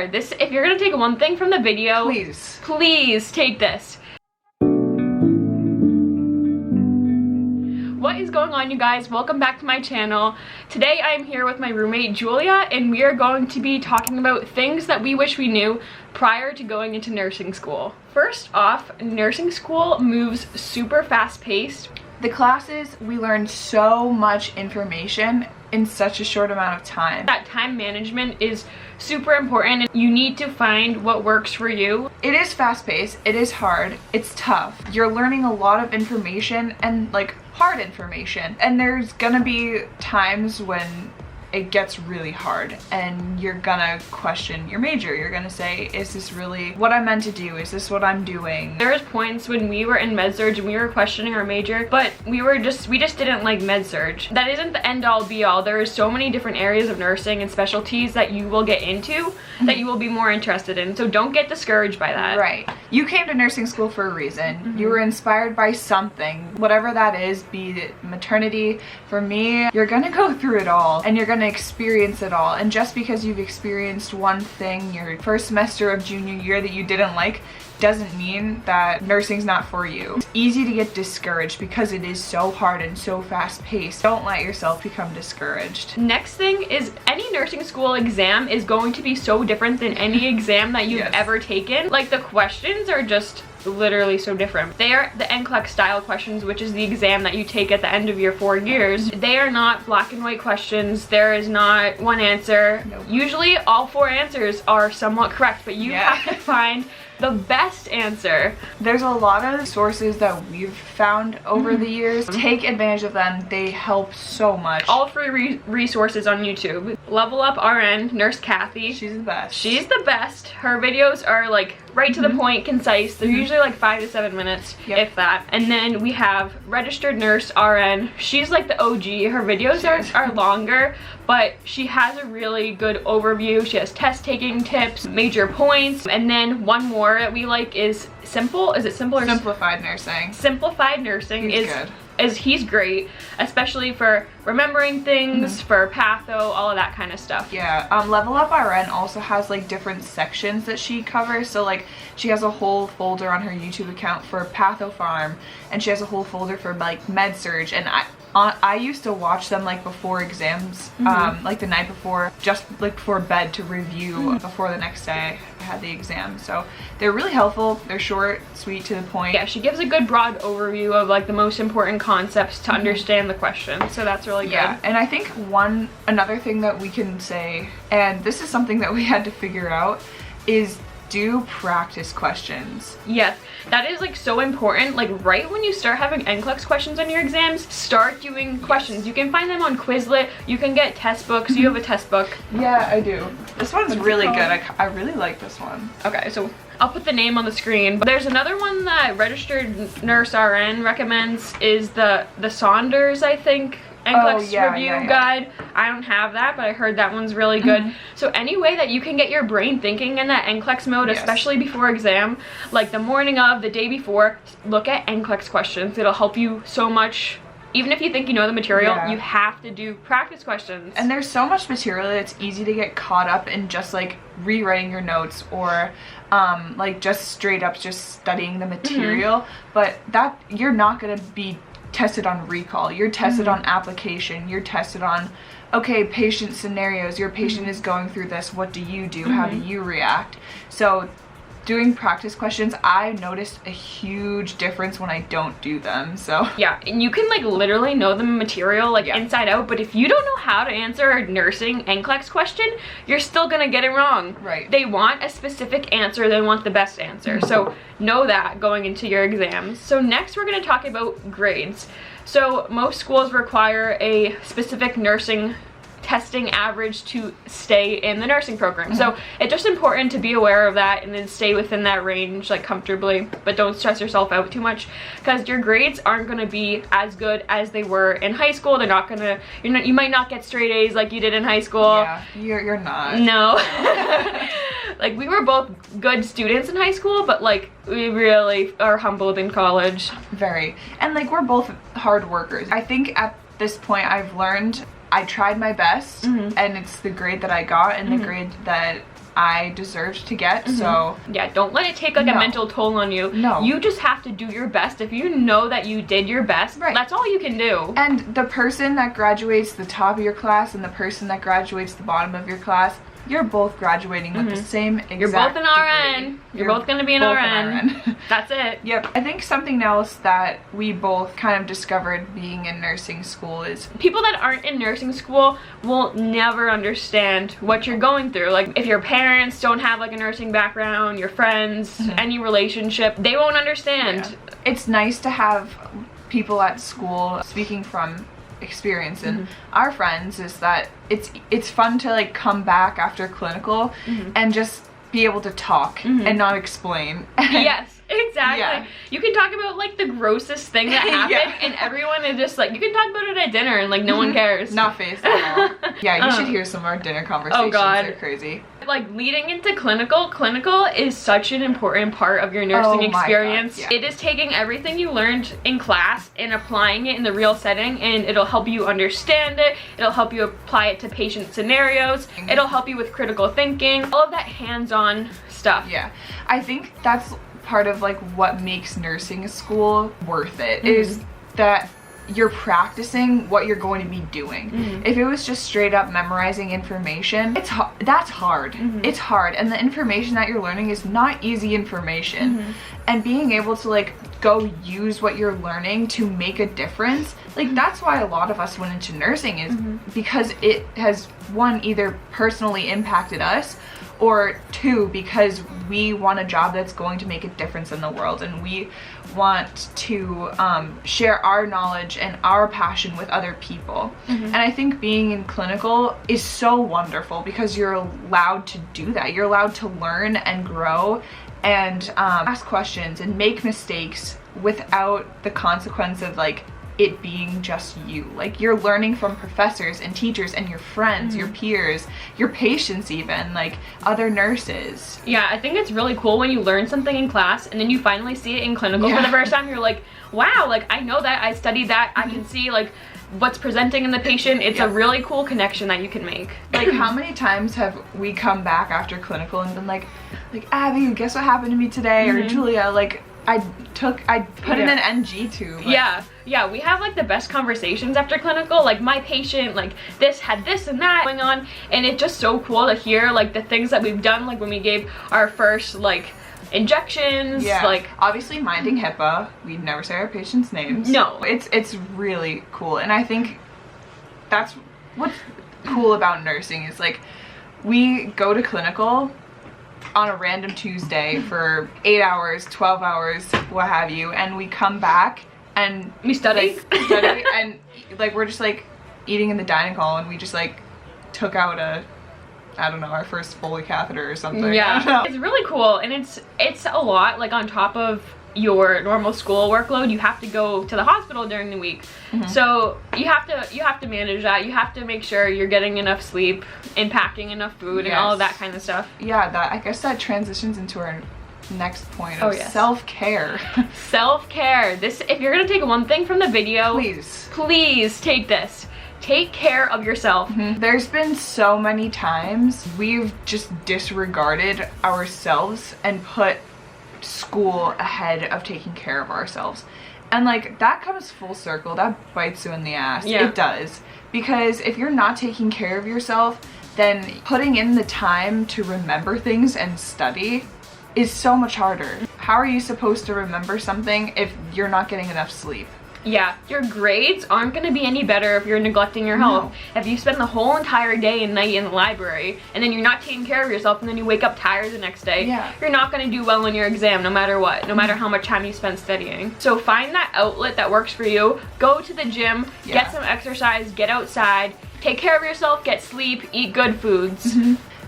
This, if you're gonna take one thing from the video, please take this. What is going on, you guys? Welcome back to my channel. Today I am here with my roommate Julia, and we are going to be talking about things that we wish we knew prior to going into nursing school. First off, nursing school moves super fast paced. The classes, we learn so much information in such a short amount of time. That time management is super important, and you need to find what works for you. It is fast-paced, it is hard, it's tough. You're learning a lot of information, and like hard information, and there's gonna be times when it gets really hard and you're gonna question your major. You're gonna say, is this really what I'm meant to do? Is this what I'm doing? There was points when we were in med-surg and we were questioning our major, but we just didn't like med-surg. That isn't the end-all be-all. There are so many different areas of nursing and specialties that you will get into that you will be more interested in, so don't get discouraged by that. Right. You came to nursing school for a reason. You were inspired by something, whatever that is, be it maternity. For me, you're gonna go through it all and you're gonna experience it all, and just because you've experienced one thing your first semester of junior year that you didn't like doesn't mean that nursing's not for you. It's easy to get discouraged because it is so hard and so fast paced. Don't let yourself become discouraged. Next thing is, any nursing school exam is going to be so different than any exam that you've ever taken. Like, the questions are just literally so different. They are the NCLEX style questions, which is the exam that you take at the end of your 4 years. They are not black and white questions. There is not one answer. Nope. Usually all 4 answers are somewhat correct, but you have to find the best answer. There's a lot of sources that we've found over the years. Take advantage of them. They help so much. All free resources on YouTube. Level Up RN, Nurse Kathy. She's the best. She's the best. Her videos are like right to the point, concise. They're usually like 5 to 7 minutes, if that. And then we have Registered Nurse RN. She's like the OG. Her videos are longer, but she has a really good overview. She has test taking tips, major points. And then one more that we like is Simple. Is it Simple or Simplified Nursing? Simplified Nursing He's good. He's great, especially for remembering things, for patho, all of that kind of stuff. Yeah, Level Up RN also has like different sections that she covers. So like she has a whole folder on her YouTube account for patho farm, and she has a whole folder for like med-surg, and I used to watch them like before exams, like the night before, just like before bed, to review before the next day I had the exam. So they're really helpful. They're short, sweet, to the point. Yeah, she gives a good broad overview of like the most important concepts to understand the question. So that's really good. Yeah, and I think another thing that we can say, and this is something that we had to figure out, is do practice questions. Yes, that is like so important. Like right when you start having NCLEX questions on your exams, start doing questions. You can find them on Quizlet. You can get test books. You have a test book. Yeah, I do. This one's really good. I really like this one. Okay, so I'll put the name on the screen. But there's another one that Registered Nurse RN recommends, is the Saunders, I think, NCLEX review guide. I don't have that, but I heard that one's really good. So any way that you can get your brain thinking in that NCLEX mode, especially before exam, like the morning of, the day before, look at NCLEX questions. It'll help you so much. Even if you think you know the material, you have to do practice questions. And there's so much material that it's easy to get caught up in just like rewriting your notes, or like just straight up just studying the material. But that, you're not gonna be tested on recall. You're tested on application. You're tested on, okay, patient scenarios. Your patient is going through this. What do you do? How do you react? So doing practice questions, I noticed a huge difference when I don't do them. So yeah, and you can like literally know the material like inside out, but if you don't know how to answer a nursing NCLEX question, you're still gonna get it wrong. Right. They want a specific answer. They want the best answer. So know that going into your exams. So next we're gonna talk about grades. So most schools require a specific nursing testing average to stay in the nursing program. So it's just important to be aware of that and then stay within that range like comfortably, but don't stress yourself out too much, because your grades aren't going to be as good as they were in high school. They're not going to, you might not get straight A's like you did in high school. Yeah, you're not. No. Like, we were both good students in high school, but like we really are humbled in college. Very. And like, we're both hard workers. I think at this point I've learned I tried my best, and it's the grade that I got and the grade that I deserved to get. So yeah, don't let it take like a mental toll on you. No. You just have to do your best. If you know that you did your best, that's all you can do. And the person that graduates the top of your class and the person that graduates the bottom of your class, you're both graduating with the same exact You're both an degree. RN. You're both going to be an RN. That's it. Yep. I think something else that we both kind of discovered being in nursing school is people that aren't in nursing school will never understand what you're going through. Like if your parents don't have like a nursing background, your friends, any relationship, they won't understand. Yeah. It's nice to have people at school, speaking from experience and our friends, is that it's fun to like come back after clinical and just be able to talk and not explain. Yes, exactly. You can talk about like the grossest thing that happened and everyone is just like, you can talk about it at dinner and like no one cares. Not phased at all. Yeah, you should hear some of our dinner conversations. Oh God. They're crazy. Like leading into clinical is such an important part of your nursing experience. It is taking everything you learned in class and applying it in the real setting, and it'll help you understand it, it'll help you apply it to patient scenarios, it'll help you with critical thinking, all of that hands-on stuff. Yeah, I think that's part of like what makes nursing school worth it, is that you're practicing what you're going to be doing. If it was just straight up memorizing information, that's hard. It's hard, and the information that you're learning is not easy information. And being able to like go use what you're learning to make a difference, like that's why a lot of us went into nursing, is because it has, one, either personally impacted us, or two, because we want a job that's going to make a difference in the world, and we want to share our knowledge and our passion with other people. And I think being in clinical is so wonderful because you're allowed to do that. You're allowed to learn and grow and ask questions and make mistakes without the consequence of like it being just you. Like you're learning from professors and teachers and your friends, your peers, your patients, even like other nurses. Yeah, I think it's really cool when you learn something in class and then you finally see it in clinical for the first time. You're like, wow, like I know that, I studied that, I can see like what's presenting in the patient. It's a really cool connection that you can make. Like how many times have we come back after clinical and been like Abby, guess what happened to me today? Or Julia, like I put in an NG tube. Like, yeah, we have like the best conversations after clinical. Like my patient, like this had this and that going on, and it's just so cool to hear like the things that we've done, like when we gave our first like injections. Like obviously minding HIPAA, we'd never say our patients' names. No, it's really cool, and I think that's what's cool about nursing, is like we go to clinical on a random Tuesday for 8 hours, 12 hours, what have you, and we come back and we study, and like we're just like eating in the dining hall, and we just like took out I don't know, our first Foley catheter or something. Yeah, it's really cool, and it's a lot. Like on top of your normal school workload, you have to go to the hospital during the week, so you have to manage that. You have to make sure you're getting enough sleep and packing enough food and all of that kind of stuff. Yeah, that I guess that transitions into our next point of self-care. Self-care. This, if you're gonna take one thing from the video, please take this. Take care of yourself. There's been so many times we've just disregarded ourselves and put school ahead of taking care of ourselves, and like that comes full circle. That bites you in the ass. It does, because if you're not taking care of yourself, then putting in the time to remember things and study is so much harder. How are you supposed to remember something if you're not getting enough sleep? Yeah, your grades aren't going to be any better if you're neglecting your health. If you spend the whole entire day and night in the library and then you're not taking care of yourself and then you wake up tired the next day, you're not going to do well on your exam no matter what, no matter how much time you spend studying. So find that outlet that works for you. Go to the gym, get some exercise, get outside, take care of yourself, get sleep, eat good foods.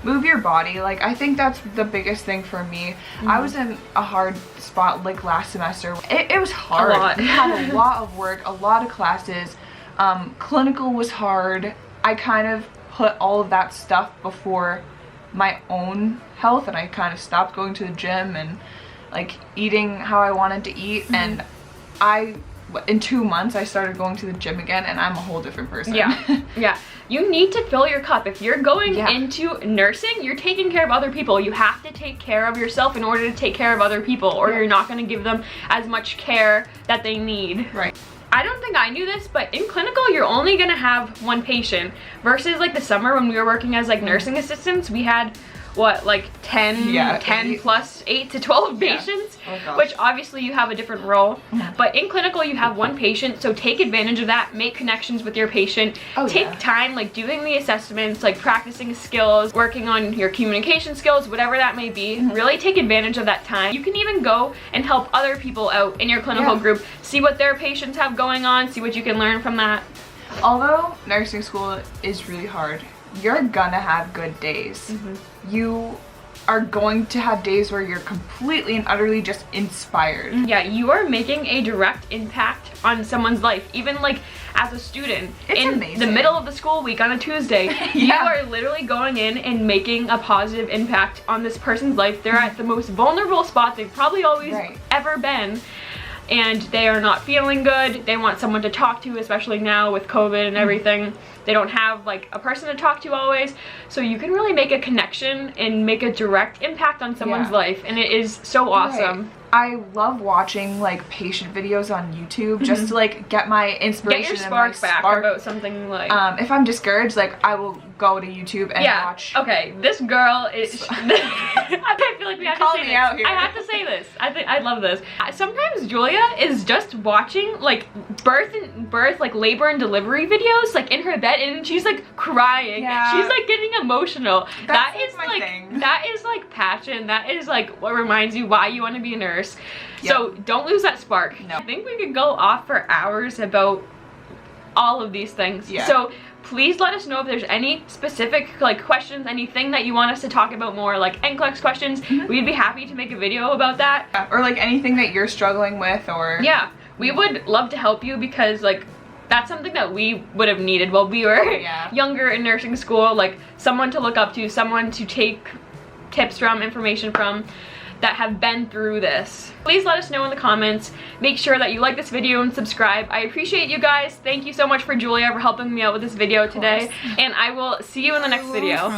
Move your body. Like I think that's the biggest thing for me. I was in a hard spot like last semester. It was hard. We had a lot of work, a lot of classes. Clinical was hard. I kind of put all of that stuff before my own health, and I kind of stopped going to the gym and like eating how I wanted to eat, and I in 2 months I started going to the gym again, and I'm a whole different person. Yeah, yeah. You need to fill your cup. If you're going Yeah. into nursing, you're taking care of other people. You have to take care of yourself in order to take care of other people, or you're not going to give them as much care that they need. Right. I don't think I knew this, but in clinical, you're only gonna have one patient versus like the summer when we were working as like nursing assistants, we had what, like 10 plus 8 to 12 patients, which obviously you have a different role. But in clinical, you have one patient, so take advantage of that, make connections with your patient, take time like doing the assessments, like practicing skills, working on your communication skills, whatever that may be. Really take advantage of that time. You can even go and help other people out in your clinical group, see what their patients have going on, see what you can learn from that. Although nursing school is really hard, you're gonna have good days. You are going to have days where you're completely and utterly just inspired. Yeah, you are making a direct impact on someone's life. Even like as a student, it's in amazing. the middle of the school week on a Tuesday, you are literally going in and making a positive impact on this person's life. They're at the most vulnerable spot they've probably always ever been. And they are not feeling good. They want someone to talk to, especially now with COVID and everything. They don't have like a person to talk to always. So you can really make a connection and make a direct impact on someone's life. And it is so awesome. I love watching like patient videos on YouTube just to like get my inspiration. Get your spark back about something like... if I'm discouraged, like I will go to YouTube and watch. Okay, this girl is... I feel like we have to say this. Out here. I have to say this. I love this. Sometimes Julia is just watching like birth, like labor and delivery videos, like in her bed, and she's like crying. She's like getting emotional. That is like thing. That is like passion. That is like what reminds you why you want to be a nurse. So don't lose that spark. I think we could go off for hours about all of these things. So please let us know if there's any specific like questions, anything that you want us to talk about more, like NCLEX questions. We'd be happy to make a video about that. Or like anything that you're struggling with, or we would love to help you, because like that's something that we would have needed while we were younger in nursing school, like someone to look up to, someone to take tips from, information from, that have been through this. Please let us know in the comments. Make sure that you like this video and subscribe. I appreciate you guys. Thank you so much for Julia for helping me out with this video today. And I will see you in the next video.